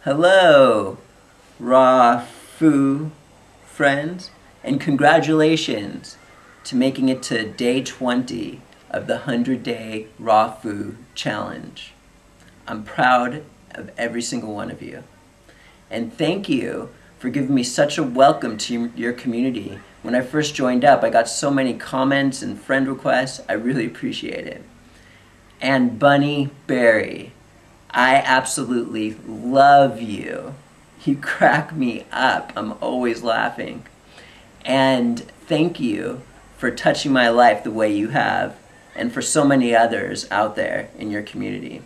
Hello, raw foo friends, and congratulations to making it to day 20 of the 100-day raw foo challenge. I'm proud of every single one of you. And thank you for giving me such a welcome to your community. When I first joined up, I got so many comments and friend requests. I really appreciate it. And Bunny Berry, I absolutely love you. You crack me up. I'm always laughing. And thank you for touching my life the way you have, and for so many others out there in your community.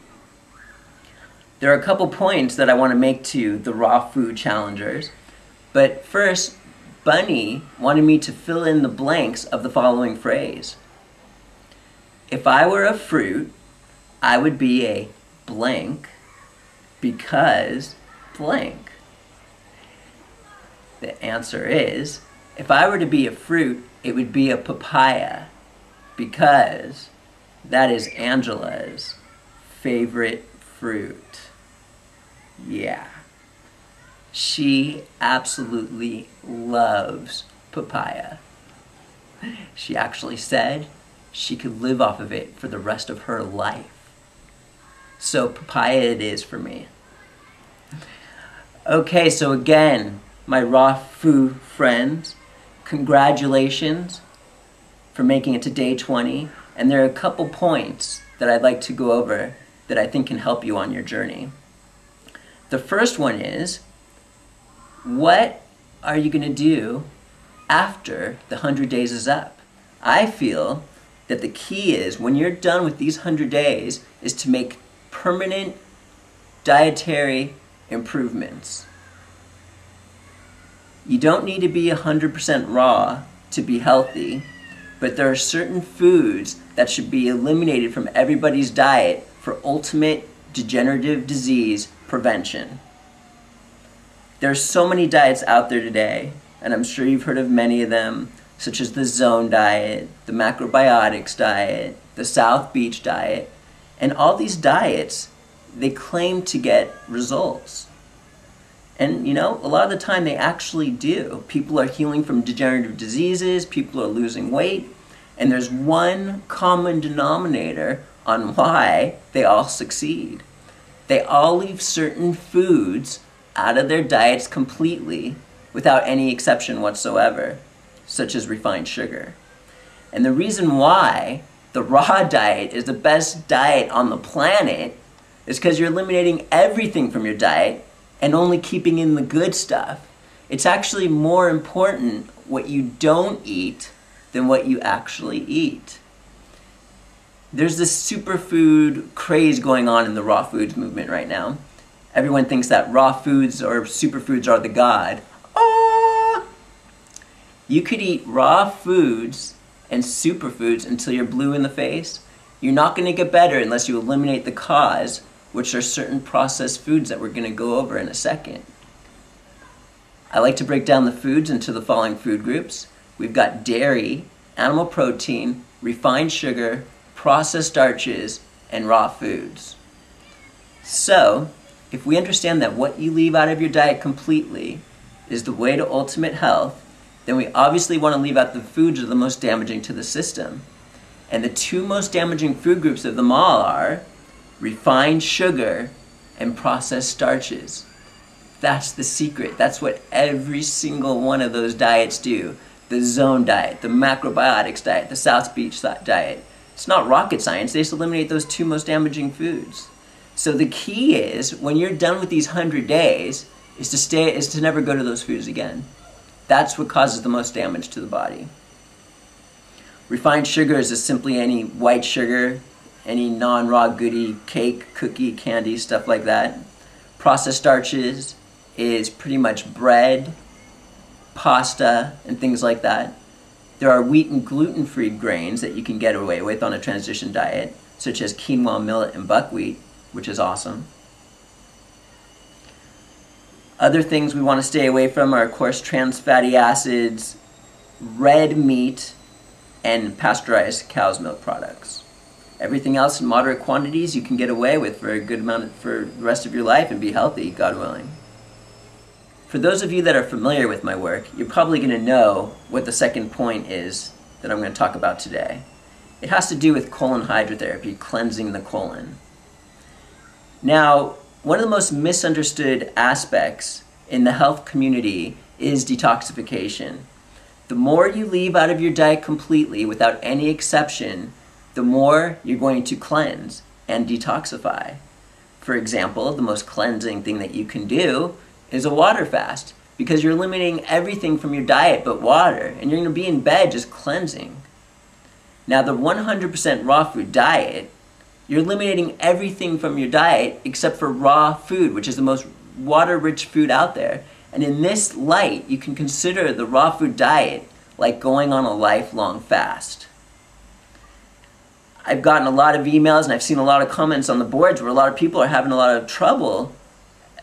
There are a couple points that I want to make to the raw food challengers, but first, Bunny wanted me to fill in the blanks of the following phrase. If I were a fruit, I would be a blank because blank. The answer is, if I were to be a fruit, it would be a papaya because that is Angela's favorite fruit. Yeah. She absolutely loves papaya. She actually said she could live off of it for the rest of her life. So papaya it is for me. Okay, so again, my raw food friends, congratulations for making it to day 20. And there are a couple points that I'd like to go over that I think can help you on your journey. The first one is, what are you going to do after the 100 days is up? I feel that the key is, when you're done with these 100 days, is to make permanent dietary improvements. You don't need to be 100% raw to be healthy, but there are certain foods that should be eliminated from everybody's diet for ultimate degenerative disease prevention. There's so many diets out there today, and I'm sure you've heard of many of them, such as the Zone diet, the macrobiotics diet, the South Beach diet, and all these diets, they claim to get results. And you know, a lot of the time they actually do. People are healing from degenerative diseases, people are losing weight, and there's one common denominator on why they all succeed. They all leave certain foods out of their diets completely without any exception whatsoever, such as refined sugar. And the reason why the raw diet is the best diet on the planet is because you're eliminating everything from your diet and only keeping in the good stuff. It's actually more important what you don't eat than what you actually eat. There's this superfood craze going on in the raw foods movement right now. Everyone thinks that raw foods or superfoods are the god. Ah! You could eat raw foods and superfoods until you're blue in the face. You're not going to get better unless you eliminate the cause, which are certain processed foods that we're going to go over in a second. I like to break down the foods into the following food groups. We've got dairy, animal protein, refined sugar, processed starches, and raw foods. So, if we understand that what you leave out of your diet completely is the way to ultimate health, then we obviously want to leave out the foods that are the most damaging to the system. And the two most damaging food groups of them all are refined sugar and processed starches. That's the secret. That's what every single one of those diets do. The Zone diet, the macrobiotics diet, the South Beach diet. It's not rocket science. They just eliminate those two most damaging foods. So the key is, when you're done with these 100 days, is to never go to those foods again. That's what causes the most damage to the body. Refined sugar is just simply any white sugar, any non-raw goodie, cake, cookie, candy, stuff like that. Processed starches is pretty much bread, pasta, and things like that. There are wheat and gluten-free grains that you can get away with on a transition diet, such as quinoa, millet, and buckwheat, which is awesome. Other things we want to stay away from are, of course, trans fatty acids, red meat, and pasteurized cow's milk products. Everything else in moderate quantities you can get away with for a good amount for the rest of your life and be healthy, God willing. For those of you that are familiar with my work, you're probably going to know what the second point is that I'm going to talk about today. It has to do with colon hydrotherapy, cleansing the colon. Now, one of the most misunderstood aspects in the health community is detoxification. The more you leave out of your diet completely without any exception, the more you're going to cleanse and detoxify. For example, the most cleansing thing that you can do is a water fast, because you're eliminating everything from your diet but water, and you're going to be in bed just cleansing. Now, the 100% raw food diet, you're eliminating everything from your diet except for raw food, which is the most water-rich food out there. And in this light, you can consider the raw food diet like going on a lifelong fast. I've gotten a lot of emails and I've seen a lot of comments on the boards where a lot of people are having a lot of trouble,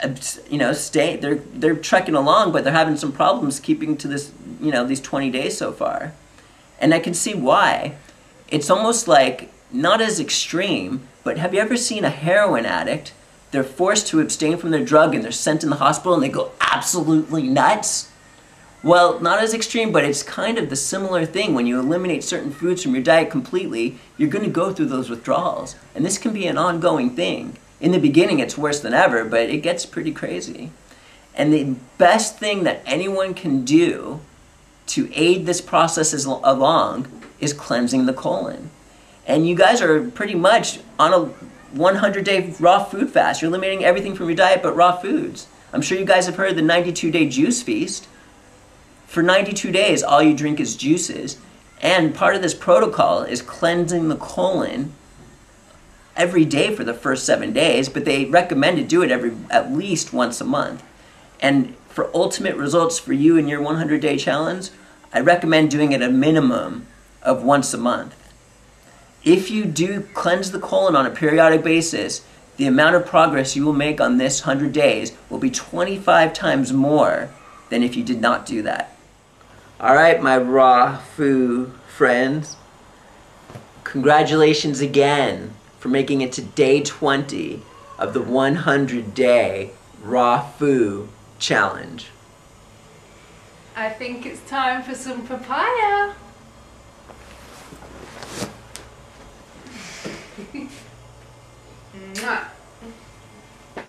they're trekking along, but they're having some problems keeping to this, these 20 days so far. And I can see why. It's almost like, not as extreme, but have you ever seen a heroin addict? They're forced to abstain from their drug and they're sent in the hospital and they go absolutely nuts? Well, not as extreme, but it's kind of the similar thing. When you eliminate certain foods from your diet completely, you're going to go through those withdrawals. And this can be an ongoing thing. In the beginning, it's worse than ever, but it gets pretty crazy. And the best thing that anyone can do to aid this process along is cleansing the colon. And you guys are pretty much on a 100-day raw food fast. You're eliminating everything from your diet but raw foods. I'm sure you guys have heard of the 92-day juice feast. For 92 days, all you drink is juices. And part of this protocol is cleansing the colon every day for the first 7 days, but they recommend to do it at least once a month. And for ultimate results for you in your 100-day challenge, I recommend doing it a minimum of once a month. If you do cleanse the colon on a periodic basis, the amount of progress you will make on this 100 days will be 25 times more than if you did not do that. All right, my raw food friends, congratulations again for making it to day 20 of the 100-day raw food challenge. I think it's time for some papaya. Mwah.